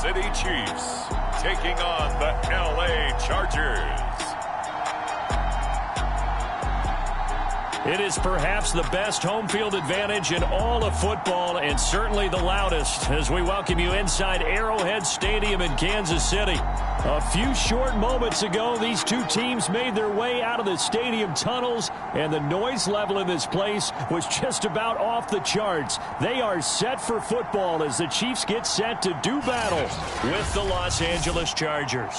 City Chiefs taking on the LA Chargers. It is perhaps the best home field advantage in all of football, and certainly the loudest, as we welcome you inside Arrowhead Stadium in Kansas City. A few short moments ago, these two teams made their way out of the stadium tunnels, and the noise level in this place was just about off the charts. They are set for football as the Chiefs get set to do battle with the Los Angeles Chargers.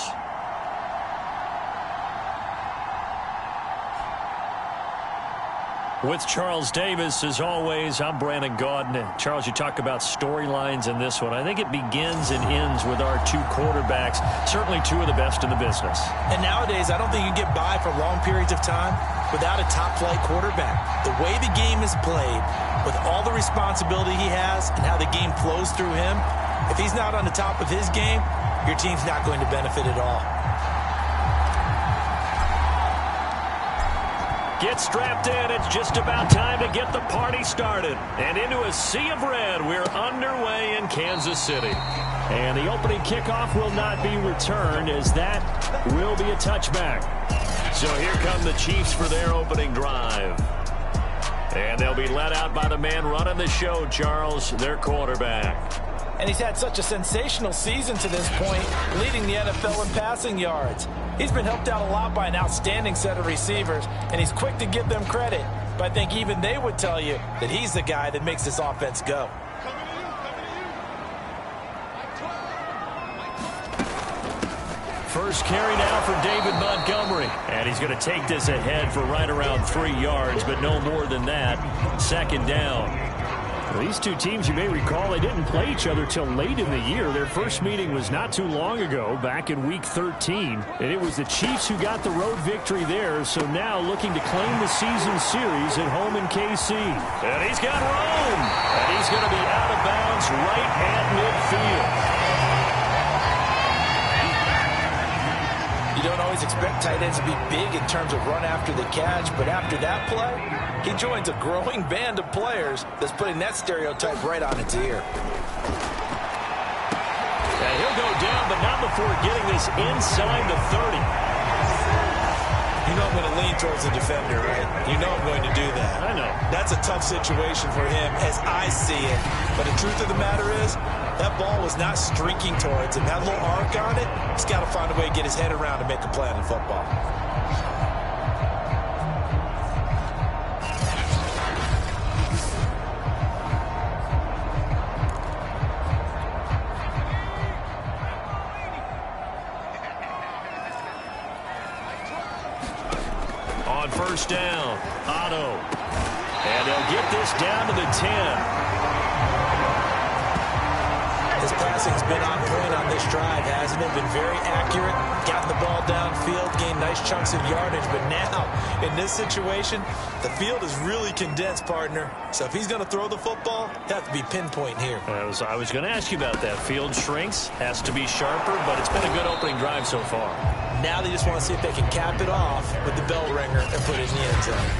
With Charles Davis, as always, I'm Brandon Gaudin. Charles, you talk about storylines in this one. I think it begins and ends with our two quarterbacks, certainly two of the best in the business. And nowadays, I don't think you can get by for long periods of time without a top-flight quarterback. The way the game is played, with all the responsibility he has and how the game flows through him, if he's not on the top of his game, your team's not going to benefit at all. Get strapped in. It's just about time to get the party started. And into a sea of red, we're underway in Kansas City. And the opening kickoff will not be returned, as that will be a touchback. So here come the Chiefs for their opening drive. And they'll be led out by the man running the show, Charles, their quarterback. And he's had such a sensational season to this point, leading the NFL in passing yards. He's been helped out a lot by an outstanding set of receivers, and he's quick to give them credit. But I think even they would tell you that he's the guy that makes this offense go. First carry now for David Montgomery. And he's going to take this ahead for right around 3 yards, but no more than that. Second down. These two teams, you may recall, they didn't play each other till late in the year. Their first meeting was not too long ago, back in Week 13. And it was the Chiefs who got the road victory there, so now looking to claim the season series at home in KC. And he's got room. And he's going to be out of bounds right at midfield. You don't always expect tight ends to be big in terms of run after the catch, but after that play, he joins a growing band of players that's putting that stereotype right on its ear. And he'll go down, but not before getting this inside the 30. You know I'm going to lean towards the defender, right? You know I'm going to do that. I know. That's a tough situation for him as I see it. But the truth of the matter is, that ball was not streaking towards him. That little arc on it, he's got to find a way to get his head around and make a play on the football. On first down, Otto. And they'll get this down to the 10. His passing's been on point on this drive, hasn't it? Been very accurate, gotten the ball downfield, gained nice chunks of yardage. But now, in this situation, the field is really condensed, partner. So if he's going to throw the football, he'll have to be pinpoint here. I was going to ask you about that. Field shrinks, has to be sharper, but it's been a good opening drive so far. Now they just want to see if they can cap it off with the bell ringer and put it in the end zone.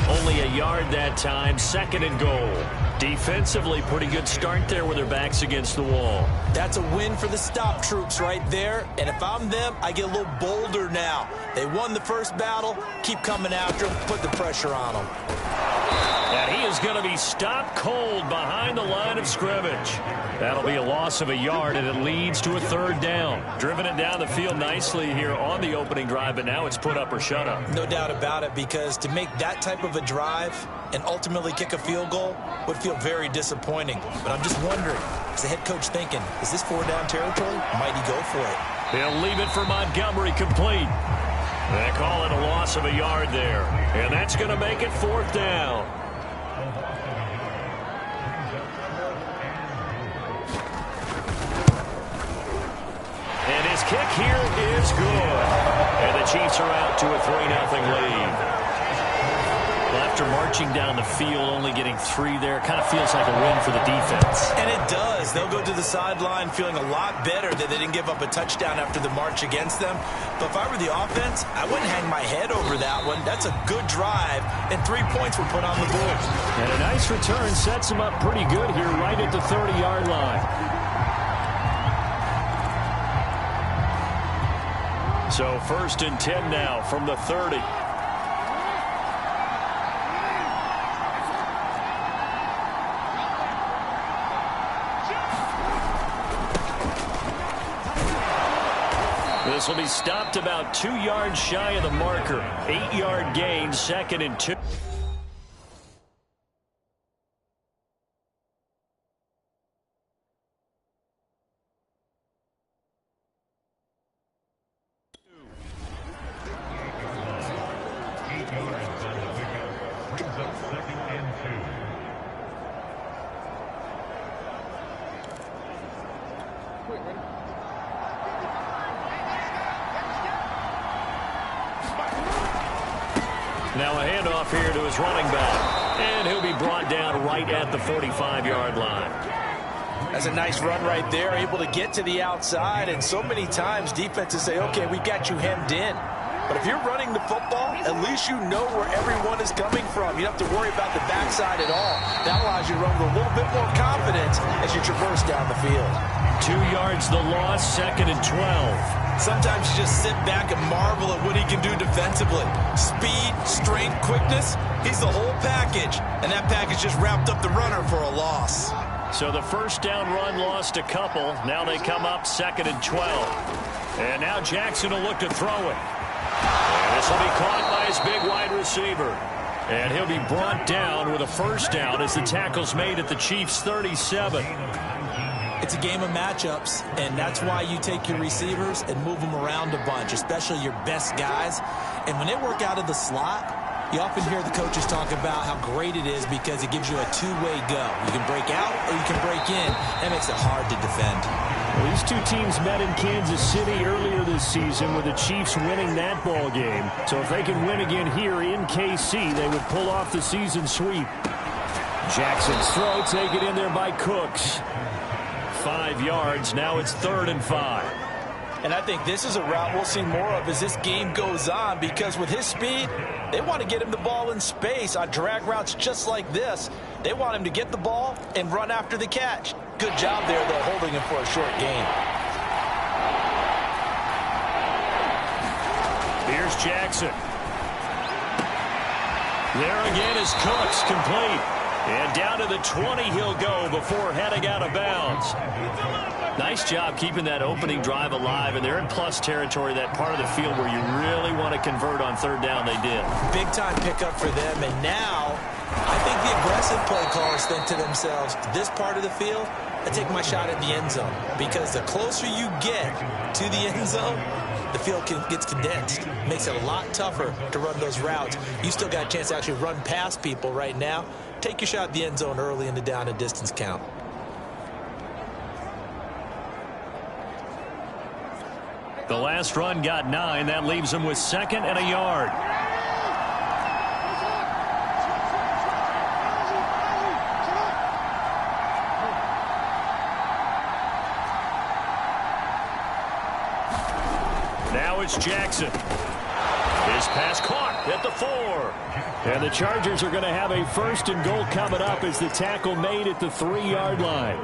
Only a yard that time, second and goal. Defensively, pretty good start there with their backs against the wall. That's a win for the stop troops right there. And if I'm them, I get a little bolder now. They won the first battle. Keep coming after them. Put the pressure on them. And he is going to be stopped cold behind the line of scrimmage. That'll be a loss of a yard, and it leads to a third down. Driven it down the field nicely here on the opening drive, but now it's put up or shut up. No doubt about it, because to make that type of a drive and ultimately kick a field goal would feel very disappointing. But I'm just wondering, is the head coach thinking, is this 4-down territory? Might he go for it? He'll leave it for Montgomery complete. They call it a loss of a yard there. And that's going to make it fourth down. And his kick here is good. And the Chiefs are out to a 3-0 lead. Well, after marching down the field, only getting 3 there, kind of feels like a win for the defense. And it does. They'll go to the sideline feeling a lot better that they didn't give up a touchdown after the march against them. But if I were the offense, I wouldn't hang my head over that one. That's a good drive, and 3 points were put on the board. And a nice return sets them up pretty good here right at the 30-yard line. So 1st and 10 now from the 30. This will be stopped about 2 yards shy of the marker. 8-yard gain, 2nd and 2. Now a handoff here to his running back. And he'll be brought down right at the 45-yard line. That's a nice run right there, able to get to the outside. And so many times defenses say, okay, we got you hemmed in. But if you're running the football, at least you know where everyone is coming from. You don't have to worry about the backside at all. That allows you to run with a little bit more confidence as you traverse down the field. 2 yards the loss, 2nd and 12. Sometimes you just sit back and marvel at what he can do defensively. Speed, strength, quickness, he's the whole package. And that package just wrapped up the runner for a loss. So the first down run lost a couple. Now they come up 2nd and 12. And now Jackson will look to throw it. And this will be caught by his big wide receiver. And he'll be brought down with a first down as the tackle's made at the Chiefs' 37. It's a game of matchups, and that's why you take your receivers and move them around a bunch, especially your best guys. And when they work out of the slot, you often hear the coaches talk about how great it is because it gives you a two-way go. You can break out or you can break in. That makes it hard to defend. Well, these two teams met in Kansas City earlier this season with the Chiefs winning that ball game. So if they can win again here in KC, they would pull off the season sweep. Jackson's throw taken in there by Cooks. 5 yards. Now it's 3rd and 5. And I think this is a route we'll see more of as this game goes on, because with his speed, they want to get him the ball in space on drag routes just like this. They want him to get the ball and run after the catch. Good job there, though, holding him for a short gain. Here's Jackson. There again is Cooks, complete. And down to the 20 he'll go before heading out of bounds. Nice job keeping that opening drive alive, and they're in plus territory, that part of the field where you really want to convert on 3rd down. They did. Big time pickup for them, and now I think the aggressive play callers think to themselves, this part of the field, I take my shot at the end zone, because the closer you get to the end zone, the field gets condensed. Makes it a lot tougher to run those routes. You still got a chance to actually run past people right now. Take your shot at the end zone early in the down and distance count. The last run got 9. That leaves him with 2nd and a yard. Now it's Jackson. His pass caught at the 4. And the Chargers are going to have a 1st and goal coming up as the tackle made at the 3-yard line.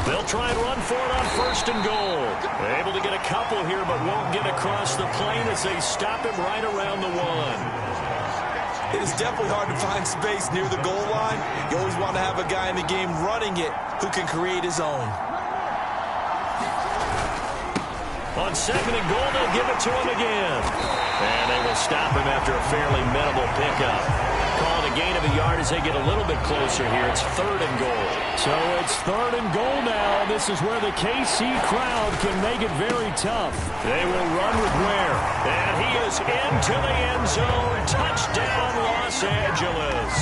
They'll try and run for it on 1st and goal. They're able to get a couple here, but won't get across the plane as they stop him right around the 1. It is definitely hard to find space near the goal line. You always want to have a guy in the game running it who can create his own. On 2nd and goal, they'll give it to him again. And they will stop him after a fairly minimal pickup. Called a gain of a yard as they get a little bit closer here. It's 3rd and goal. So it's 3rd and goal now. This is where the KC crowd can make it very tough. They will run with Ware. And he is into the end zone. Touchdown, Los Angeles.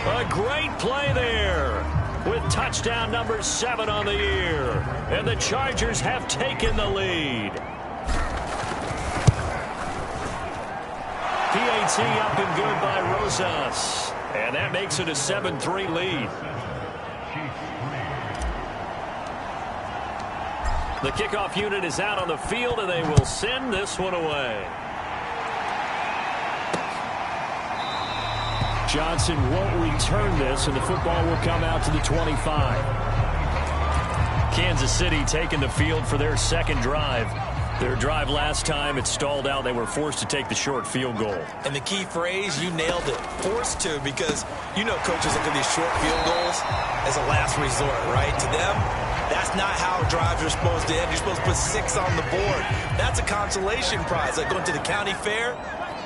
A great play there, with touchdown number 7 on the year. And the Chargers have taken the lead. PAT up and good by Rosas. And that makes it a 7-3 lead. The kickoff unit is out on the field, and they will send this one away. Johnson won't return this, and the football will come out to the 25. Kansas City taking the field for their second drive. Their drive last time, it stalled out. They were forced to take the short field goal. And the key phrase, you nailed it, forced to, because you know coaches look at these short field goals as a last resort, right? To them, that's not how drives are supposed to end. You're supposed to put 6 on the board. That's a consolation prize, like going to the county fair.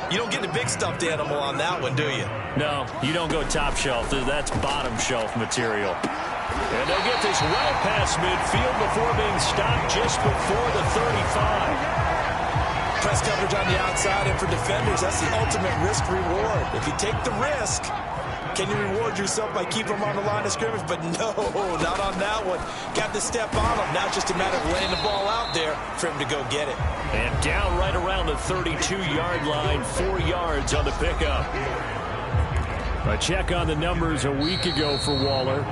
You don't get the big stuffed animal on that one, do you? No, you don't go top shelf. That's bottom shelf material. And they'll get this well past midfield before being stopped just before the 35. Press coverage on the outside, and for defenders, that's the ultimate risk-reward. If you take the risk, can you reward yourself by keeping them on the line of scrimmage? But no, not on that one. Got to step on them. Now it's just a matter of laying the ball out there for him to go get it. And down right around the 32-yard line, 4 yards on the pickup. A check on the numbers a week ago for Waller.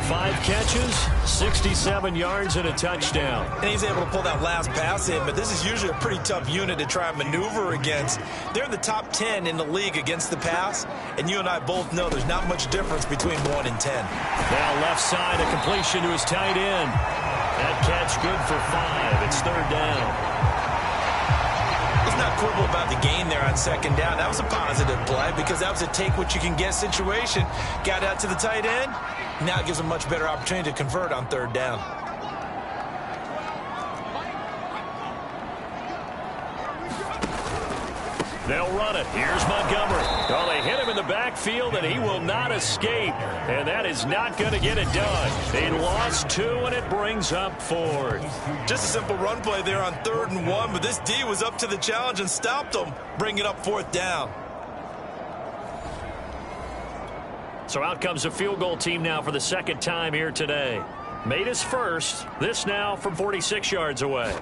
5 catches, 67 yards, and a touchdown. And he's able to pull that last pass in, but this is usually a pretty tough unit to try and maneuver against. They're in the top 10 in the league against the pass, and you and I both know there's not much difference between 1 and 10. Now left side, a completion to his tight end. That catch good for 5. It's 3rd down. Let's not quibble about the gain there on 2nd down. That was a positive play because that was a take-what-you-can-get situation. Got out to the tight end. Now it gives a much better opportunity to convert on 3rd down. They'll run it. Here's Montgomery. Oh, they hit him in the backfield, and he will not escape. And that is not going to get it done. They lost 2, and it brings up 4th. Just a simple run play there on 3rd and 1, but this D was up to the challenge and stopped them, bringing up 4th down. So out comes a field goal team now for the 2nd time here today. Made his first. This now from 46 yards away.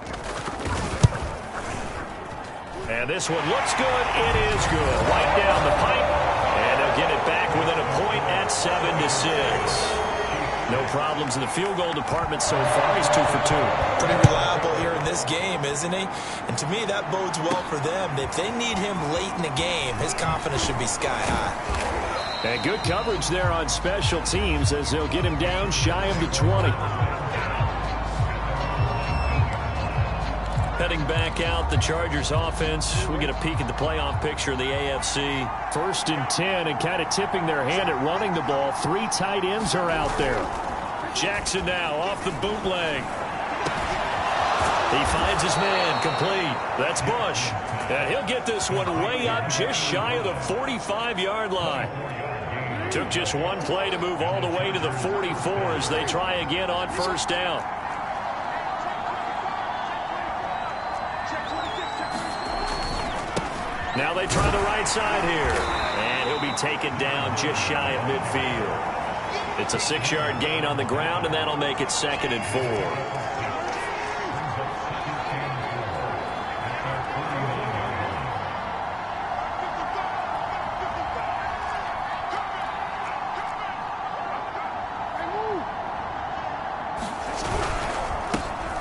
And this one looks good. It is good. Right down the pipe. And they'll get it back within a point at 7-6. No problems in the field goal department so far. He's 2 for 2. Pretty reliable here in this game, isn't he? And to me, that bodes well for them. If they need him late in the game, his confidence should be sky high. And good coverage there on special teams as they'll get him down shy of the 20. Heading back out, the Chargers offense. We get a peek at the playoff picture of the AFC. 1st and 10, and kind of tipping their hand at running the ball. 3 tight ends are out there. Jackson now off the bootleg. He finds his man, complete. That's Bush. And he'll get this one way up just shy of the 45-yard line. Took just one play to move all the way to the 44 as they try again on 1st down. Now they try the right side here. And he'll be taken down just shy of midfield. It's a 6-yard gain on the ground, and that'll make it 2nd and 4.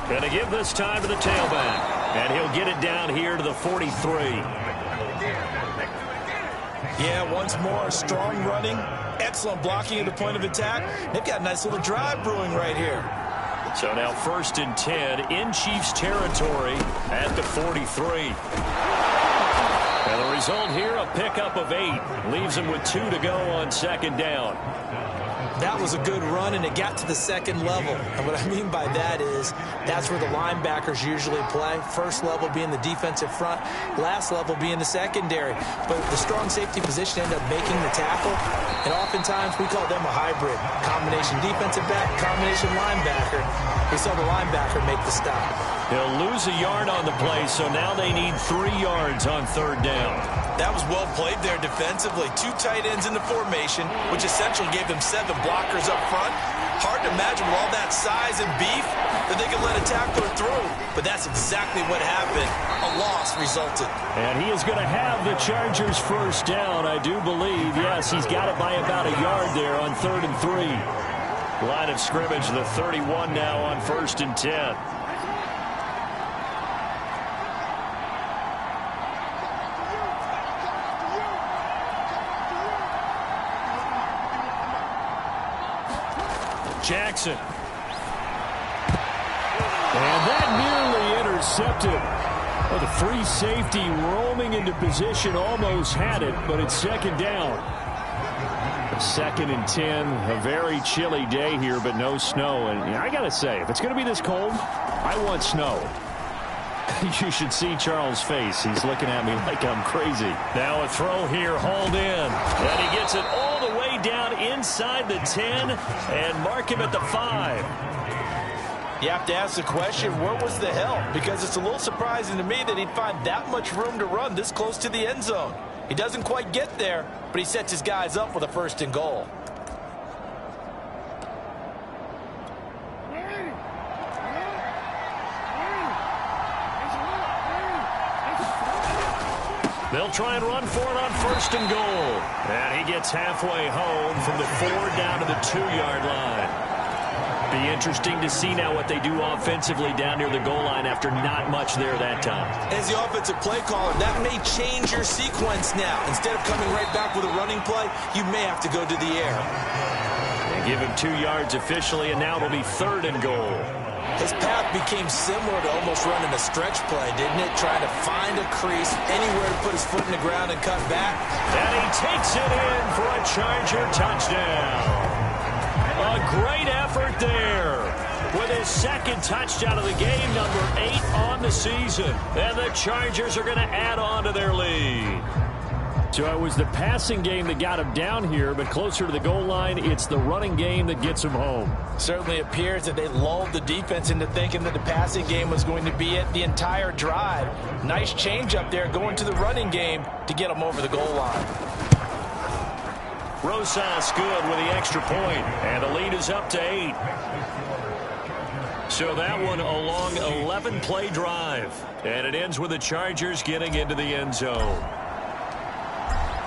Going to give this time to the tailback. And he'll get it down here to the 43. Yeah, once more, strong running, excellent blocking at the point of attack. They've got a nice little drive brewing right here. So now 1st and 10 in Chiefs territory at the 43. And the result here, a pickup of 8. Leaves them with 2 to go on 2nd down. That was a good run, and it got to the 2nd level. And what I mean by that is that's where the linebackers usually play. First level being the defensive front, last level being the secondary. But the strong safety position ended up making the tackle, and oftentimes we call them a hybrid. Combination defensive back, combination linebacker. We saw the linebacker make the stop. He'll lose a yard on the play, so now they need 3 yards on 3rd down. That was well played there defensively. 2 tight ends in the formation, which essentially gave them 7 blockers up front. Hard to imagine with all that size and beef that they could let a tackler through. But that's exactly what happened. A loss resulted. And he is going to have the Chargers 1st down, I do believe. Yes, he's got it by about a yard there on 3rd and 3. Line of scrimmage, the 31 now on 1st and 10. Jackson. that nearly intercepted. Well, the free safety roaming into position almost had it, but it's second down. 2nd and 10, a very chilly day here, but no snow. And I got to say, if it's going to be this cold, I want snow. You should see Charles' face. He's looking at me like I'm crazy. Now a throw here, hauled in. And he gets it all the way down inside the 10 and mark him at the 5. You have to ask the question, where was the help? Because it's a little surprising to me that he'd find that much room to run this close to the end zone. He doesn't quite get there, but he sets his guys up with a 1st and goal. They'll try and run for it on 1st and goal. And he gets halfway home from the 4 down to the 2-yard line. Be interesting to see now what they do offensively down near the goal line after not much there that time. As the offensive play caller, that may change your sequence now. Instead of coming right back with a running play, you may have to go to the air. They give him 2 yards officially, and now it'll be 3rd and goal. His path became similar to almost running a stretch play, didn't it? Trying to find a crease, anywhere to put his foot in the ground and cut back. And he takes it in for a Charger touchdown. A great effort there with his 2nd touchdown of the game, number 8 on the season. And the Chargers are going to add on to their lead. So it was the passing game that got him down here, but closer to the goal line, it's the running game that gets him home. Certainly appears that they lulled the defense into thinking that the passing game was going to be it the entire drive. Nice change up there going to the running game to get them over the goal line. Rosas good with the extra point, and the lead is up to 8. So that one a long 11-play drive, and it ends with the Chargers getting into the end zone.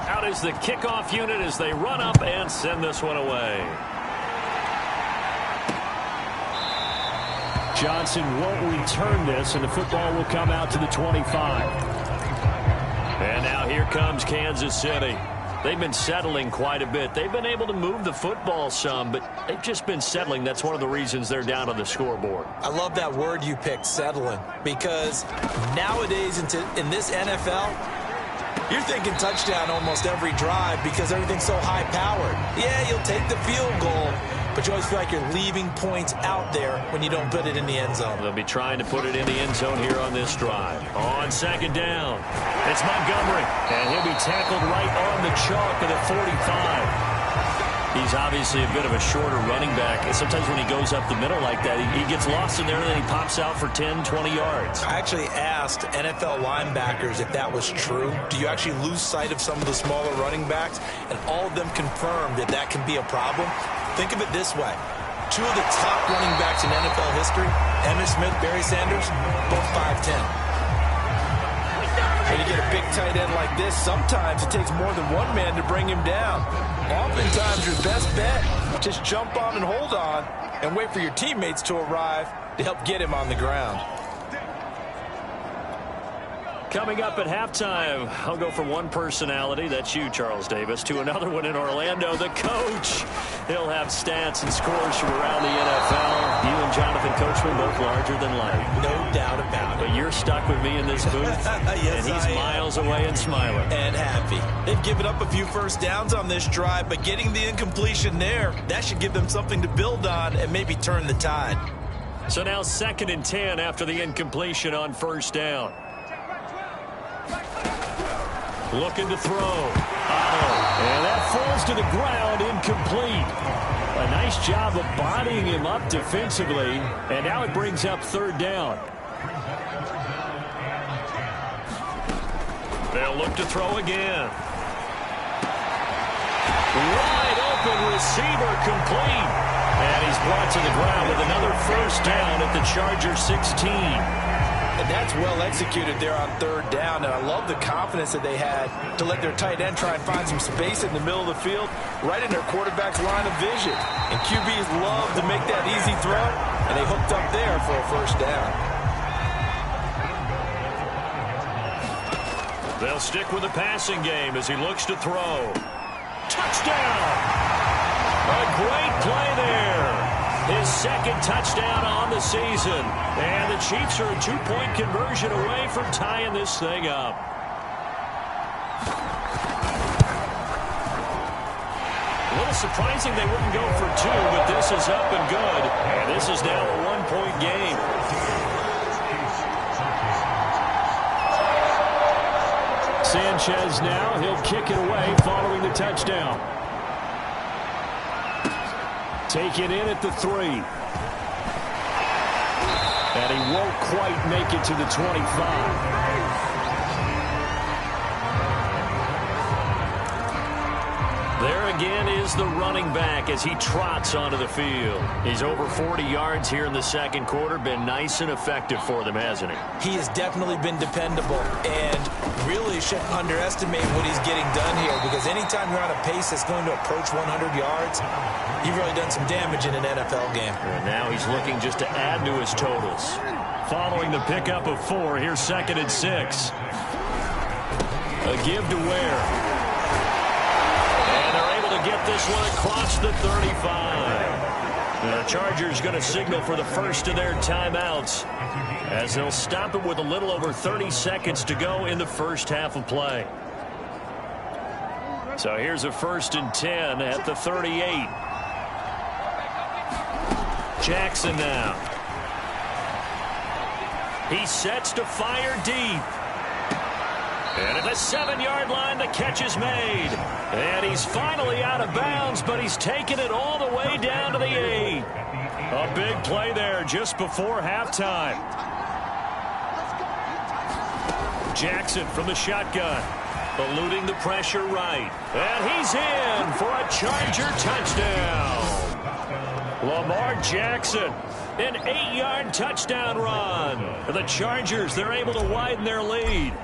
Out is the kickoff unit as they run up and send this one away. Johnson won't return this, and the football will come out to the 25. And now here comes Kansas City. They've been settling quite a bit. They've been able to move the football some, but they've just been settling. That's one of the reasons they're down on the scoreboard. I love that word you picked, settling, because nowadays in this NFL, you're thinking touchdown almost every drive because everything's so high-powered. Yeah, you'll take the field goal, but you always feel like you're leaving points out there when you don't put it in the end zone. They'll be trying to put it in the end zone here on this drive. On 2nd down, it's Montgomery, and he'll be tackled right on the chalk of the 45. He's obviously a bit of a shorter running back, and sometimes when he goes up the middle like that, he gets lost in there, and then he pops out for 10, 20 yards. I actually asked NFL linebackers if that was true. Do you actually lose sight of some of the smaller running backs? And all of them confirmed that that can be a problem. Think of it this way. 2 of the top running backs in NFL history, Emmitt Smith, Barry Sanders, both 5'10". When you get a big tight end like this, sometimes it takes more than one man to bring him down. Oftentimes, your best bet, just jump on and hold on and wait for your teammates to arrive to help get him on the ground. Coming up at halftime, I'll go from one personality, that's you, Charles Davis, to another one in Orlando, the coach. He'll have stats and scores from around the NFL. You and Jonathan Coachman both larger than life. No doubt about it. But you're stuck with me in this booth, yes, and he's miles away and smiling. And happy. They've given up a few first downs on this drive, but getting the incompletion there, that should give them something to build on and maybe turn the tide. So now 2nd and 10 after the incompletion on 1st down. Looking to throw. And that falls to the ground, incomplete. A nice job of bodying him up defensively. And now it brings up 3rd down. They'll look to throw again. Wide open receiver, complete. And he's brought to the ground with another 1st down at the Chargers 16. And that's well executed there on 3rd down. And I love the confidence that they had to let their tight end try and find some space in the middle of the field, right in their quarterback's line of vision. And QBs love to make that easy throw, and they hooked up there for a 1st down. They'll stick with the passing game as he looks to throw. Touchdown! A great play there. His second touchdown on the season. And the Chiefs are a 2-point conversion away from tying this thing up. A little surprising they wouldn't go for 2, but this is up and good. And this is now a 1-point game. Sanchez now, he'll kick it away following the touchdown. Take it in at the 3. And he won't quite make it to the 25. There again is the running back as he trots onto the field. He's over 40 yards here in the second quarter. Been nice and effective for them, hasn't he? He has definitely been dependable, and really shouldn't underestimate what he's getting done here, because anytime you're on a pace that's going to approach 100 yards, you've really done some damage in an NFL game. And now he's looking just to add to his totals. Following the pickup of 4, here's 2nd and 6. A give to Ware. Get this one across the 35. The Chargers going to signal for the first of their timeouts as they'll stop it with a little over 30 seconds to go in the first half of play. So here's a 1st and 10 at the 38. Jackson now. He sets to fire deep. And at the 7-yard line, the catch is made. And he's finally out of bounds, but he's taken it all the way down to the 8. A big play there just before halftime. Jackson from the shotgun, eluding the pressure right. And he's in for a Charger touchdown. Lamar Jackson, an 8-yard touchdown run. The Chargers, they're able to widen their lead.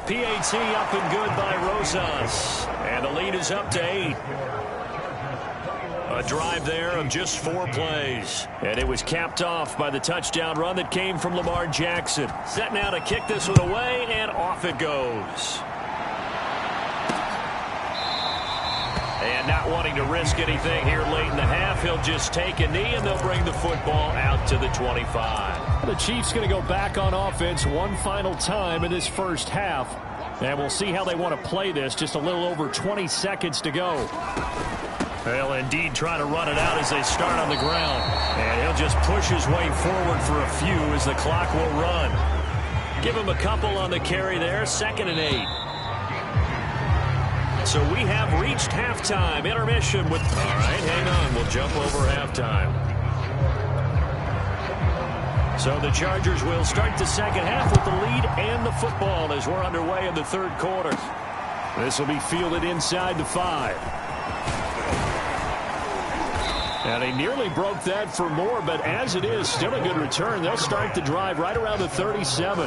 PAT up and good by Rosas. And the lead is up to 8. A drive there of just 4 plays. And it was capped off by the touchdown run that came from Lamar Jackson. Set now to kick this one away, and off it goes. And not wanting to risk anything here late in the half, he'll just take a knee, and they'll bring the football out to the 25. The Chiefs going to go back on offense one final time in this first half. And we'll see how they want to play this. Just a little over 20 seconds to go. They'll indeed try to run it out as they start on the ground. And he'll just push his way forward for a few as the clock will run. Give him a couple on the carry there. 2nd and 8. So we have reached halftime. Intermission with... All right, hang on. We'll jump over halftime. So the Chargers will start the second half with the lead and the football as we're underway in the third quarter. This will be fielded inside the 5. And he nearly broke that for more, but as it is, still a good return. They'll start the drive right around the 37.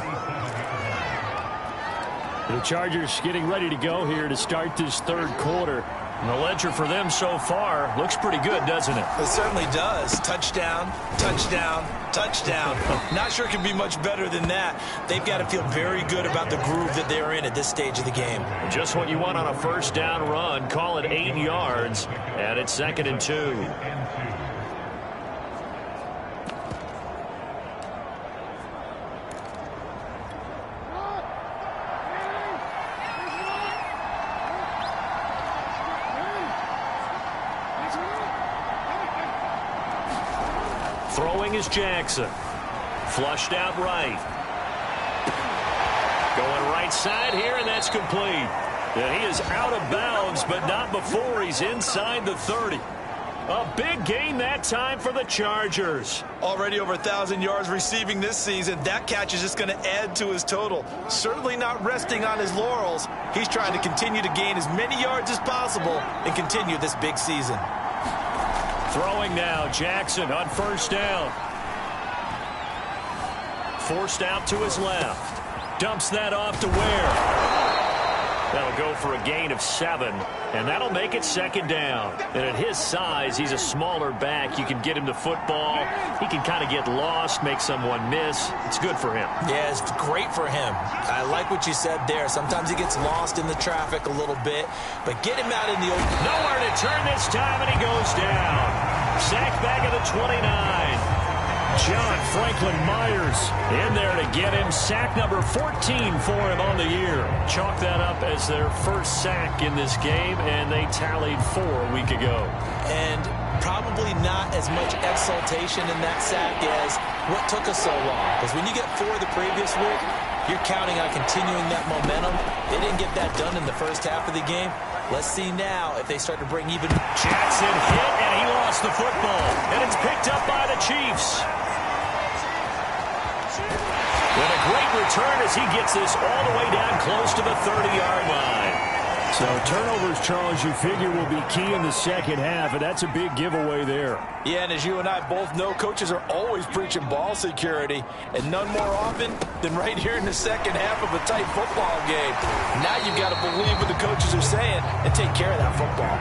The Chargers getting ready to go here to start this third quarter. And the ledger for them so far looks pretty good, doesn't it? It certainly does. Touchdown, touchdown, touchdown. Not sure it can be much better than that. They've got to feel very good about the groove that they're in at this stage of the game. Just what you want on a first down run. Call it 8 yards, and it's 2nd and 2. Throwing is Jackson. Flushed out right. Going right side here, and that's complete. And he is out of bounds, but not before he's inside the 30. A big gain that time for the Chargers. Already over 1,000 yards receiving this season. That catch is just going to add to his total. Certainly not resting on his laurels. He's trying to continue to gain as many yards as possible and continue this big season. Throwing now, Jackson on first down. Forced out to his left. Dumps that off to Ware. That'll go for a gain of 7, and that'll make it second down. And at his size, he's a smaller back. You can get him to football. He can kind of get lost, make someone miss. It's good for him. Yeah, it's great for him. I like what you said there. Sometimes he gets lost in the traffic a little bit, but get him out in the open. Nowhere to turn this time, and he goes down. Sacked back at the 29. John Franklin Myers in there to get him. Sack number 14 for him on the year. Chalk that up as their first sack in this game, and they tallied 4 a week ago. And probably not as much exultation in that sack as what took us so long. Because when you get 4 the previous week, you're counting on continuing that momentum. They didn't get that done in the first half of the game. Let's see now if they start to bring even. Jackson hit, and he lost the football. And it's picked up by the Chiefs. And a great return as he gets this all the way down close to the 30-yard line. So turnovers, Charles, you figure will be key in the second half, and that's a big giveaway there. Yeah, and as you and I both know, coaches are always preaching ball security, and none more often than right here in the second half of a tight football game. Now you've got to believe what the coaches are saying and take care of that football.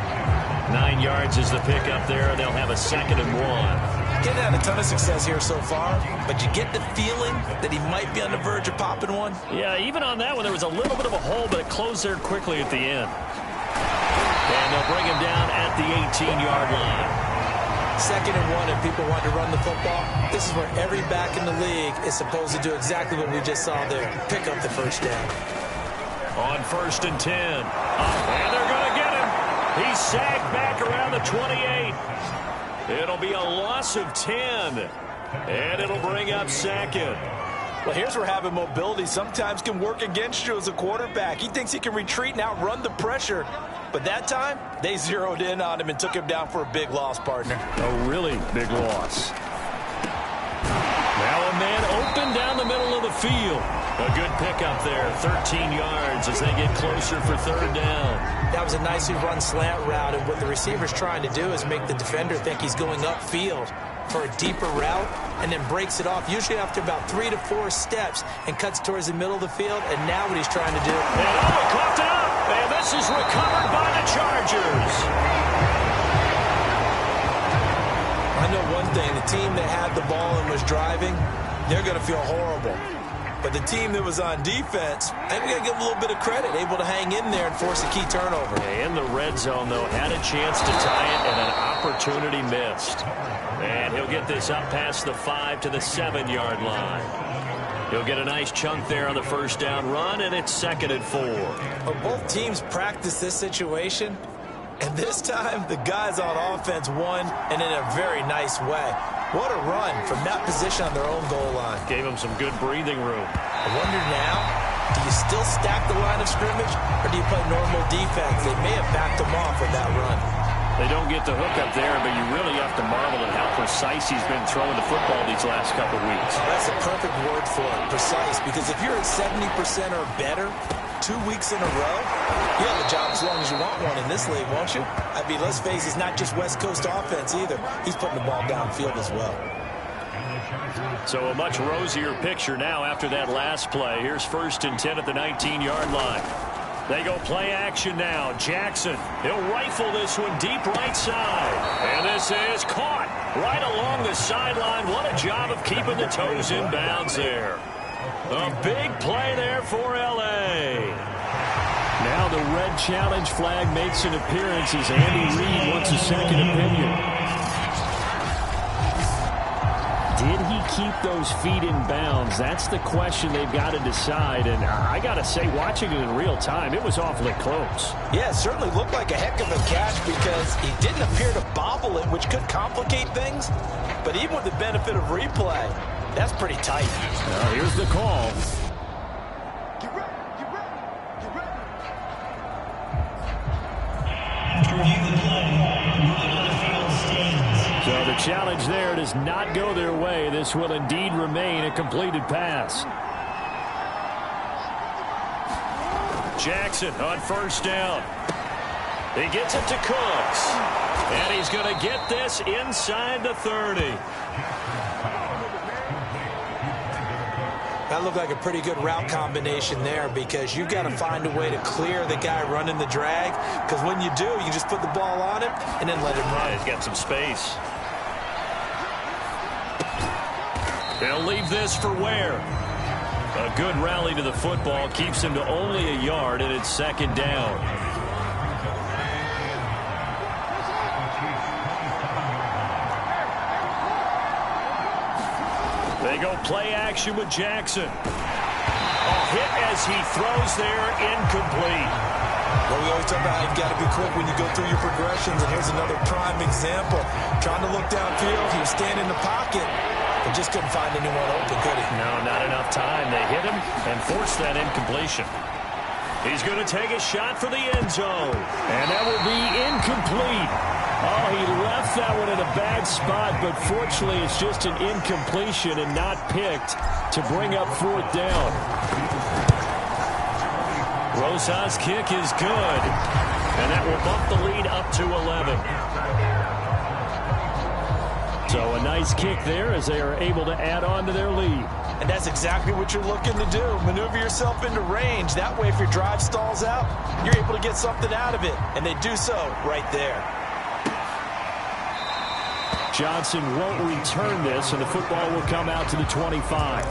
9 yards is the pickup there. They'll have a 2nd and 1. Getting had a ton of success here so far, but you get the feeling that he might be on the verge of popping one. Yeah, even on that one, there was a little bit of a hole, but it closed there quickly at the end. And they'll bring him down at the 18-yard line. 2nd and 1, and people want to run the football. This is where every back in the league is supposed to do exactly what we just saw there. Pick up the first down. On 1st and 10. And they're going to get him. He's sagged back around the 28. It'll be a loss of 10. And it'll bring up 2nd. Well, here's where having mobility sometimes can work against you as a quarterback. He thinks he can retreat and outrun the pressure. But that time, they zeroed in on him and took him down for a big loss, partner. A really big loss. Now a man open down the middle of the field. A good pickup there, 13 yards as they get closer for 3rd down. That was a nicely run slant route, and what the receiver's trying to do is make the defender think he's going upfield for a deeper route and then breaks it off, usually after about 3 to 4 steps, and cuts towards the middle of the field, and now what he's trying to do. And he coughed it up, and this is recovered by the Chargers. I know one thing, the team that had the ball and was driving, they're going to feel horrible. But the team that was on defense, I think we got to give them a little bit of credit, able to hang in there and force a key turnover. In the red zone, though, had a chance to tie it, and an opportunity missed. And he'll get this up past the 5 to the 7-yard line. He'll get a nice chunk there on the first down run, and it's 2nd and 4. Well, both teams practice this situation, and this time the guys on offense won, and in a very nice way. What a run from that position on their own goal line. Gave them some good breathing room. I wonder now, do you still stack the line of scrimmage, or do you play normal defense? They may have backed them off with that run. They don't get the hook up there, but you really have to marvel at how precise he's been throwing the football these last couple of weeks. That's a perfect word for it, precise, because if you're at 70% or better 2 weeks in a row, you have a job as long as you want one in this league, won't you? I mean, let's face it, it's not just West Coast offense either. He's putting the ball downfield as well. So a much rosier picture now after that last play. Here's 1st and 10 at the 19-yard line. They go play action now. Jackson, he'll rifle this one deep right side. And this is caught right along the sideline. What a job of keeping the toes in bounds there. A big play there for L.A. Now the red challenge flag makes an appearance as Andy Reid wants a second opinion. Did he keep those feet in bounds? That's the question they've got to decide. And I got to say, watching it in real time, it was awfully close. Yeah, it certainly looked like a heck of a catch because he didn't appear to bobble it, which could complicate things. But even with the benefit of replay, that's pretty tight. Well, here's the call. So the challenge there does not go their way. This will indeed remain a completed pass. Jackson on 1st down. He gets it to Cooks. And he's going to get this inside the 30. That looked like a pretty good route combination there because you've got to find a way to clear the guy running the drag, because when you do, you just put the ball on him and then let him run. Yeah, he's got some space. He'll leave this for Ware. A good rally to the football keeps him to only a yard, and it's second down. They go play action with Jackson. A hit as he throws there, incomplete. Well, we always talk about how you've got to be quick when you go through your progressions, and here's another prime example. Trying to look downfield, he was standing in the pocket, but just couldn't find anyone open, could he? No, not enough time. They hit him and forced that incompletion. He's going to take a shot for the end zone, and that will be incomplete. Oh, he left that one in a bad spot, but fortunately it's just an incompletion and not picked to bring up fourth down. Rosas' kick is good, and that will bump the lead up to 11. So a nice kick there as they are able to add on to their lead. And that's exactly what you're looking to do. Maneuver yourself into range. That way, if your drive stalls out, you're able to get something out of it. And they do so right there. Johnson won't return this, and the football will come out to the 25.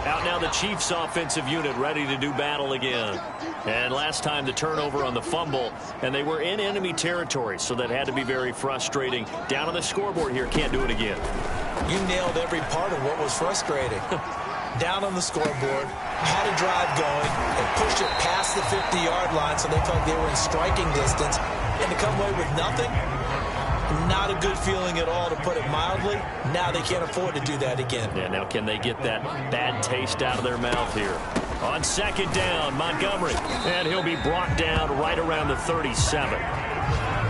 Out now the Chiefs offensive unit ready to do battle again. And last time the turnover on the fumble, and they were in enemy territory, so that had to be very frustrating. Down on the scoreboard here, can't do it again. You nailed every part of what was frustrating. Down on the scoreboard, had a drive going, and pushed it past the 50-yard line so they felt like they were in striking distance, and to come away with nothing, not a good feeling at all, to put it mildly. Now they can't afford to do that again. Yeah, now can they get that bad taste out of their mouth here? On second down, Montgomery, and he'll be brought down right around the 37.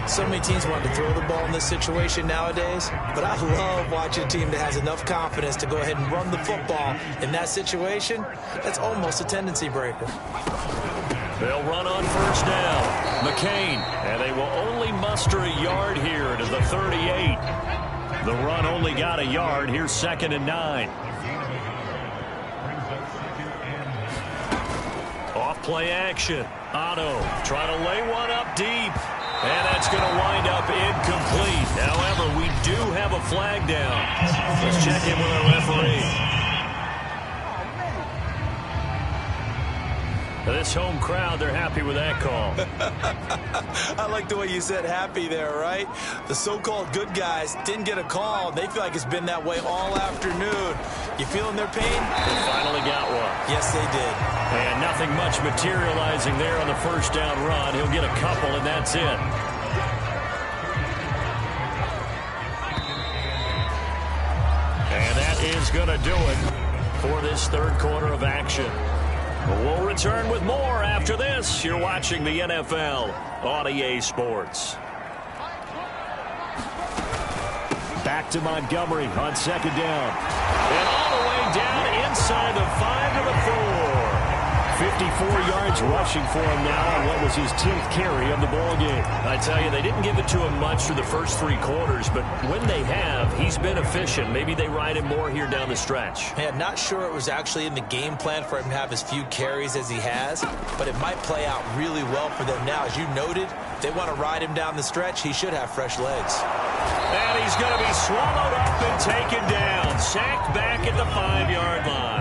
So many teams want to throw the ball in this situation nowadays, but I love watching a team that has enough confidence to go ahead and run the football in that situation. That's almost a tendency breaker. They'll run on first down. McCain, and they will only muster a yard here to the 38. The run only got a yard. Here's second and 9. Off play action. Otto trying to lay one up deep. And that's going to wind up incomplete. However, we do have a flag down. Let's check in with our referee. This home crowd, they're happy with that call. I like the way you said happy there, right? The so-called good guys didn't get a call. They feel like it's been that way all afternoon. You feeling their pain? They finally got one. Yes, they did. And nothing much materializing there on the first down run. He'll get a couple, and that's it. And that is going to do it for this third quarter of action. We'll return with more after this. You're watching the NFL on EA Sports. Back to Montgomery on second down. And all the way down inside the 5 to the 4. 54 yards rushing for him now on what was his 10th carry of the ball game. I tell you, they didn't give it to him much for the first 3 quarters, but when they have, he's been efficient. Maybe they ride him more here down the stretch. Yeah, I'm not sure it was actually in the game plan for him to have as few carries as he has, but it might play out really well for them now. As you noted, if they want to ride him down the stretch, he should have fresh legs. And he's going to be swallowed up and taken down. Sacked back at the 5-yard line.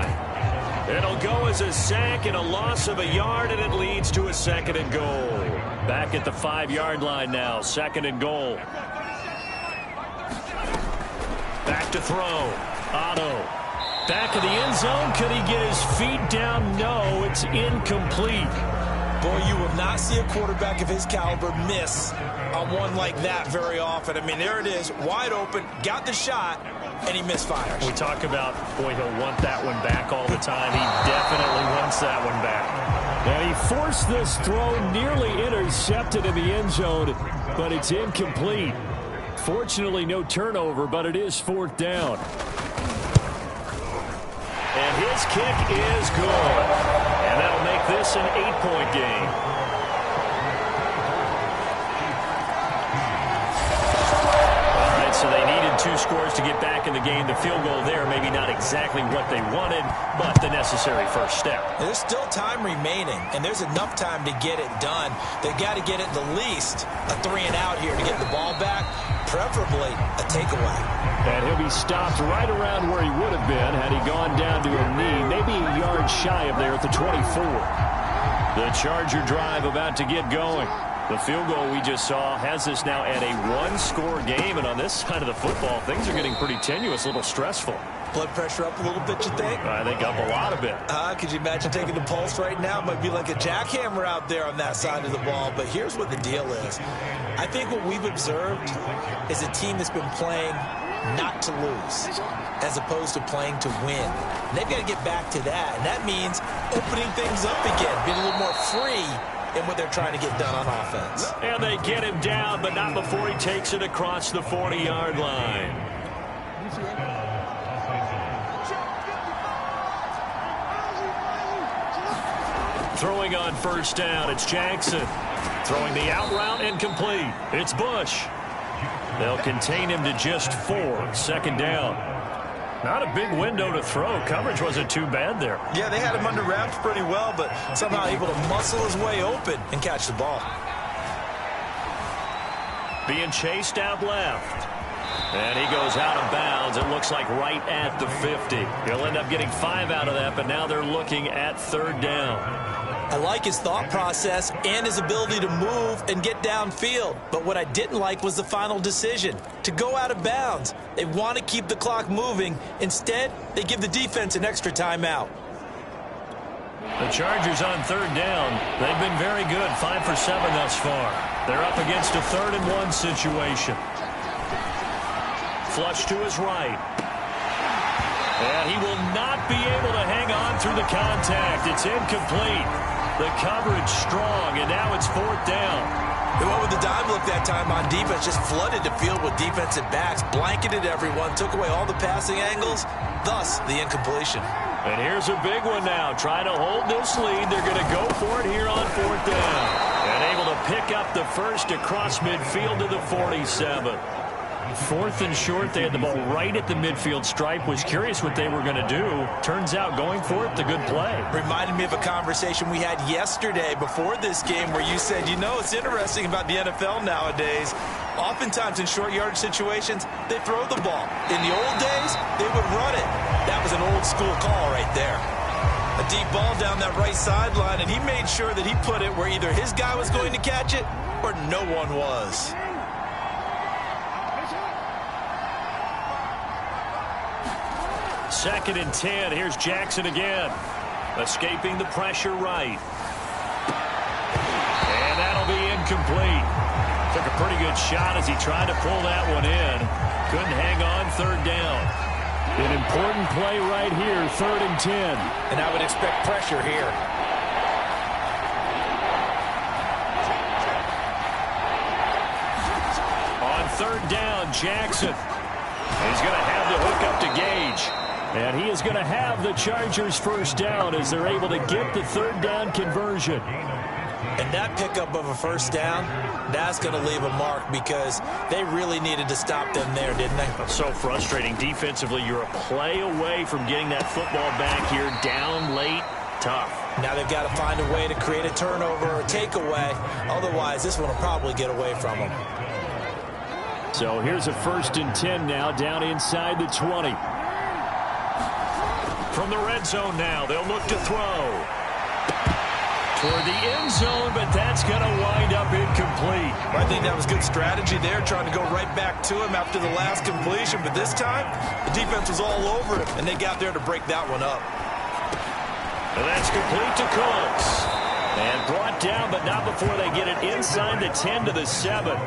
It'll go as a sack and a loss of a yard, and it leads to a second and goal. Back at the 5-yard line now, second and goal. Back to throw. Otto. Back of the end zone. Could he get his feet down? No, it's incomplete. Boy, you will not see a quarterback of his caliber miss on one like that very often. I mean, there it is, wide open, got the shot, and he misfires. We talk about, boy, he'll want that one back all the time. He definitely wants that one back. And he forced this throw, nearly intercepted in the end zone, but it's incomplete. Fortunately, no turnover, but it is fourth down. And his kick is good. And that'll make this an 8-point game. All right, so they needed 2 scores to get back in the game. The field goal there, maybe not exactly what they wanted, but the necessary first step. There's still time remaining, and there's enough time to get it done. They've got to get it the least a 3-and-out here to get the ball back, preferably a takeaway. And he'll be stopped right around where he would have been had he gone down to a knee, maybe a yard shy of there at the 24. The Charger drive about to get going. The field goal we just saw has us now at a 1-score game, and on this side of the football, things are getting pretty tenuous, a little stressful. Blood pressure up a little bit, you think? I think up a lot of it. Could you imagine taking the pulse right now? It might be like a jackhammer out there on that side of the ball, but here's what the deal is. I think what we've observed is a team that's been playing not to lose as opposed to playing to win. And they've got to get back to that, and that means opening things up again, being a little more free in what they're trying to get done on offense. And they get him down, but not before he takes it across the 40-yard line. Throwing on first down, it's Jackson. Throwing the out route, incomplete. It's Bush. They'll contain him to just 4. 2nd down. Not a big window to throw. Coverage wasn't too bad there. Yeah, they had him under wraps pretty well, but somehow able to muscle his way open and catch the ball. Being chased out left. And he goes out of bounds. It looks like right at the 50. He'll end up getting 5 out of that, but now they're looking at 3rd down. I like his thought process and his ability to move and get downfield. But what I didn't like was the final decision, to go out of bounds. They want to keep the clock moving. Instead, they give the defense an extra timeout. The Chargers on 3rd down. They've been very good, 5 for 7 thus far. They're up against a 3rd-and-1 situation. Flush to his right. And he will not be able to hang on through the contact. It's incomplete. The coverage strong, and now it's 4th down. They went with the dime look that time on defense, just flooded the field with defensive backs, blanketed everyone, took away all the passing angles, thus the incompletion. And here's a big one now. Trying to hold this lead. They're going to go for it here on 4th down. And able to pick up the first across midfield to the 47. 4th and short. They had the ball right at the midfield stripe. Was curious what they were going to do. Turns out going for it, the good play. Reminded me of a conversation we had yesterday before this game where you said, you know, it's interesting about the NFL nowadays. Oftentimes in short yardage situations, they throw the ball. In the old days, they would run it. That was an old school call right there. A deep ball down that right sideline, and he made sure that he put it where either his guy was going to catch it or no one was. 2nd and 10. Here's Jackson again. Escaping the pressure right. And that'll be incomplete. Took a pretty good shot as he tried to pull that one in. Couldn't hang on 3rd down. An important play right here, 3rd and 10. And I would expect pressure here. On 3rd down, Jackson. He's going to have the hook up to Gage. And he is going to have the Chargers first down as they're able to get the 3rd down conversion. And that pickup of a first down, that's going to leave a mark because they really needed to stop them there, didn't they? So frustrating. Defensively, you're a play away from getting that football back here. Down late, tough. Now they've got to find a way to create a turnover or a takeaway. Otherwise, this one will probably get away from them. So here's a 1st and 10 now down inside the 20. From the red zone now, they'll look to throw. Toward the end zone, but that's going to wind up incomplete. I think that was good strategy there, trying to go right back to him after the last completion. But this time, the defense was all over him, and they got there to break that one up. And that's complete to Cooks. And brought down, but not before they get it inside the 10 to the 7.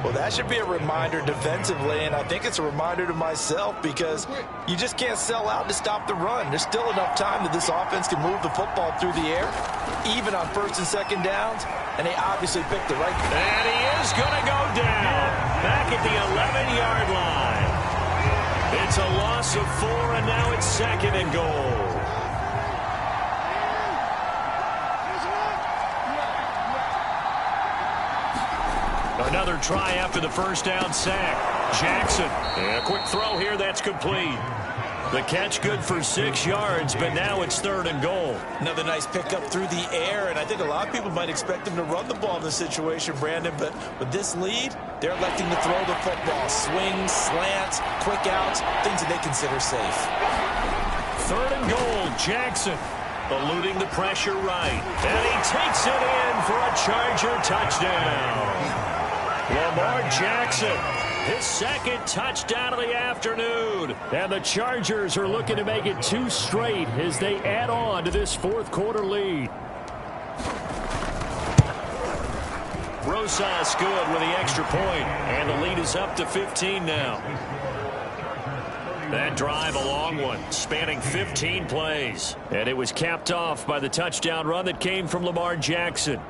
Well, that should be a reminder defensively, and I think it's a reminder to myself because you just can't sell out to stop the run. There's still enough time that this offense can move the football through the air, even on 1st and 2nd downs, and they obviously picked the right. And he is going to go down back at the 11-yard line. It's a loss of 4, and now it's 2nd and goal. Another another try after the first down sack. Jackson, a quick throw here, that's complete. The catch good for 6 yards, but now it's 3rd and goal. Another nice pickup through the air, and I think a lot of people might expect him to run the ball in this situation, Brandon, but with this lead, they're electing to throw the football. Swings, slants, quick outs, things that they consider safe. 3rd and goal, Jackson. Eluding the pressure right. And he takes it in for a Charger touchdown. Lamar Jackson, his 2nd touchdown of the afternoon. And the Chargers are looking to make it 2 straight as they add on to this 4th quarter lead. Rosas good with the extra point, and the lead is up to 15 now. That drive, a long one, spanning 15 plays. And it was capped off by the touchdown run that came from Lamar Jackson.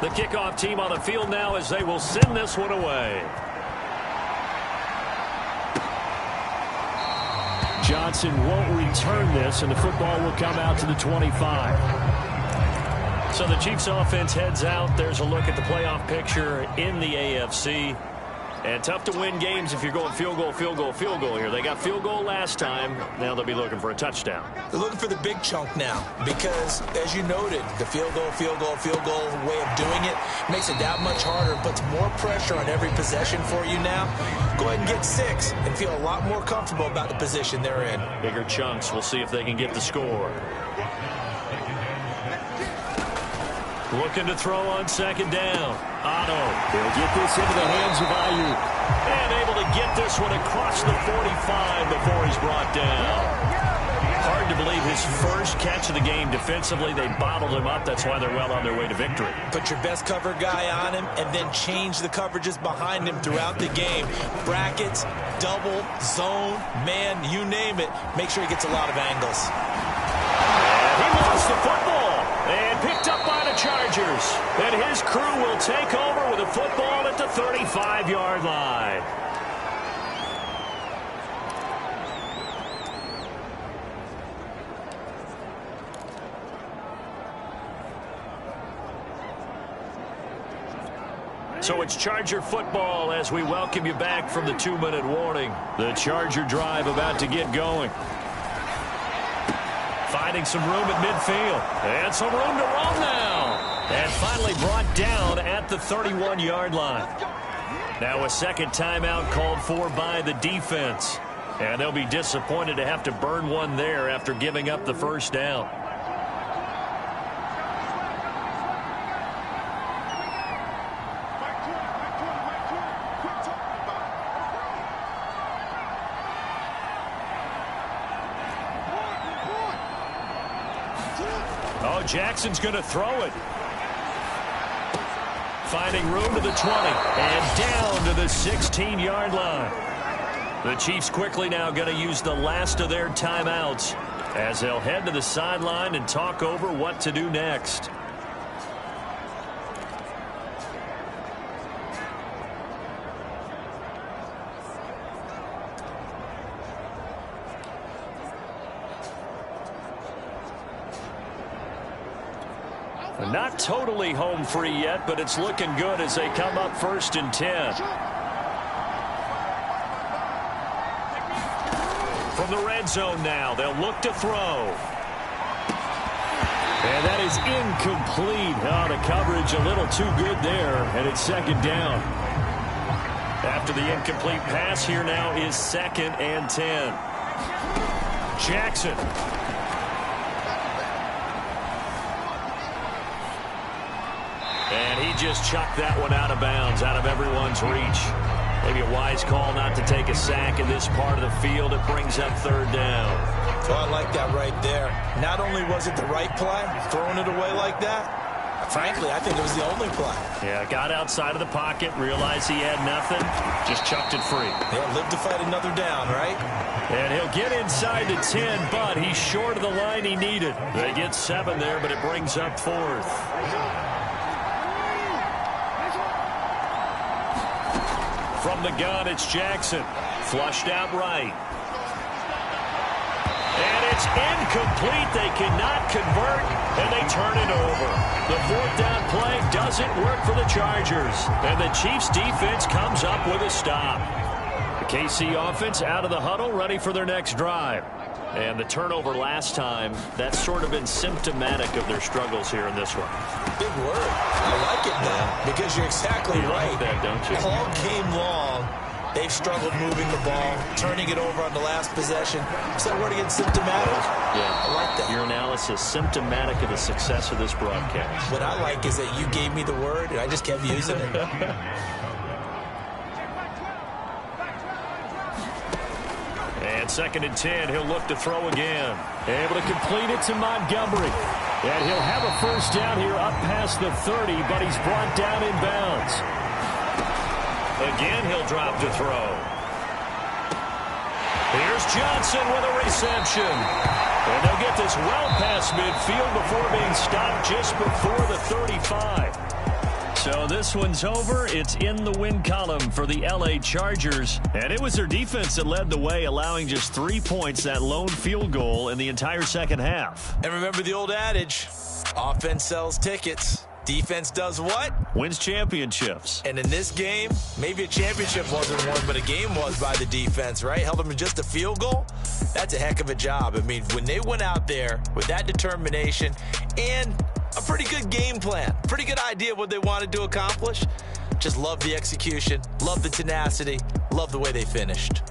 The kickoff team on the field now as they will send this one away. Johnson won't return this, and the football will come out to the 25. So the Chiefs offense heads out. There's a look at the playoff picture in the AFC. And tough to win games if you're going field goal, field goal, field goal here. They got field goal last time. Now they'll be looking for a touchdown. They're looking for the big chunk now because, as you noted, the field goal way of doing it makes it that much harder, puts more pressure on every possession for you now. Go ahead and get 6 and feel a lot more comfortable about the position they're in. Bigger chunks. We'll see if they can get the score. Looking to throw on 2nd down. Otto. They'll get this into the hands of Ayuk. And able to get this one across the 45 before he's brought down. Hard to believe his first catch of the game defensively. They bottled him up. That's why they're well on their way to victory. Put your best cover guy on him and then change the coverages behind him throughout the game. Brackets, double, zone, man, you name it. Make sure he gets a lot of angles. And he lost the football. And picked up by the Chargers. And his crew will take over with a football at the 35-yard line. So it's Charger football as we welcome you back from the 2-minute warning. The Charger drive about to get going. Finding some room at midfield. And some room to run now. And finally brought down at the 31-yard line. Now a 2nd timeout called for by the defense. And they'll be disappointed to have to burn one there after giving up the first down. Oh, Jackson's going to throw it. Finding room to the 20 and down to the 16-yard line. The Chiefs quickly now going to use the last of their timeouts as they'll head to the sideline and talk over what to do next. Not totally home free yet, but it's looking good as they come up 1st and 10. From the red zone now, they'll look to throw. And that is incomplete. Oh, the coverage a little too good there, and it's 2nd down. After the incomplete pass, here now is 2nd and 10. Jackson. And he just chucked that one out of bounds, out of everyone's reach. Maybe a wise call not to take a sack in this part of the field. It brings up 3rd down. Oh, I like that right there. Not only was it the right play, throwing it away like that, frankly, I think it was the only play. Yeah, got outside of the pocket, realized he had nothing, just chucked it free. Yeah, live to fight another down, right? And he'll get inside the 10, but he's short of the line he needed. They get 7 there, but it brings up 4th. From the gun, it's Jackson. Flushed out right. And it's It's incomplete. They cannot convert, and they turn it over. The fourth down play doesn't work for the Chargers, and the Chiefs defense comes up with a stop. The KC offense out of the huddle, ready for their next drive. And the turnover last time, that's sort of been symptomatic of their struggles here in this one. Big word. I like it now because you're exactly right. Like that, don't you? All game long, they've struggled moving the ball, turning it over on the last possession. Is that word again, symptomatic? Yeah. I like that. Your analysis, symptomatic of the success of this broadcast. What I like is that you gave me the word, and I just kept using it. And 2nd and 10, he'll look to throw again. Able to complete it to Montgomery. And he'll have a first down here up past the 30, but he's brought down in bounds. Again, he'll drop to throw. Here's Johnson with a reception. And they'll get this well past midfield before being stopped just before the 35. So this one's over. It's in the win column for the LA Chargers. And it was their defense that led the way, allowing just 3 points, that lone field goal in the entire second half. And remember the old adage, offense sells tickets. Defense does what? Wins championships. And in this game, maybe a championship wasn't won, but a game was by the defense, right? Held them to just a field goal. That's a heck of a job. I mean, when they went out there with that determination and a pretty good game plan, pretty good idea of what they wanted to accomplish, just love the execution, love the tenacity, love the way they finished.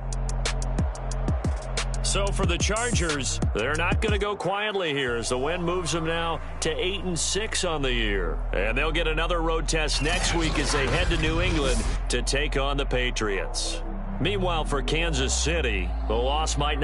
So for the Chargers, they're not going to go quietly here as the win moves them now to 8-6 on the year. And they'll get another road test next week as they head to New England to take on the Patriots. Meanwhile, for Kansas City, the loss might not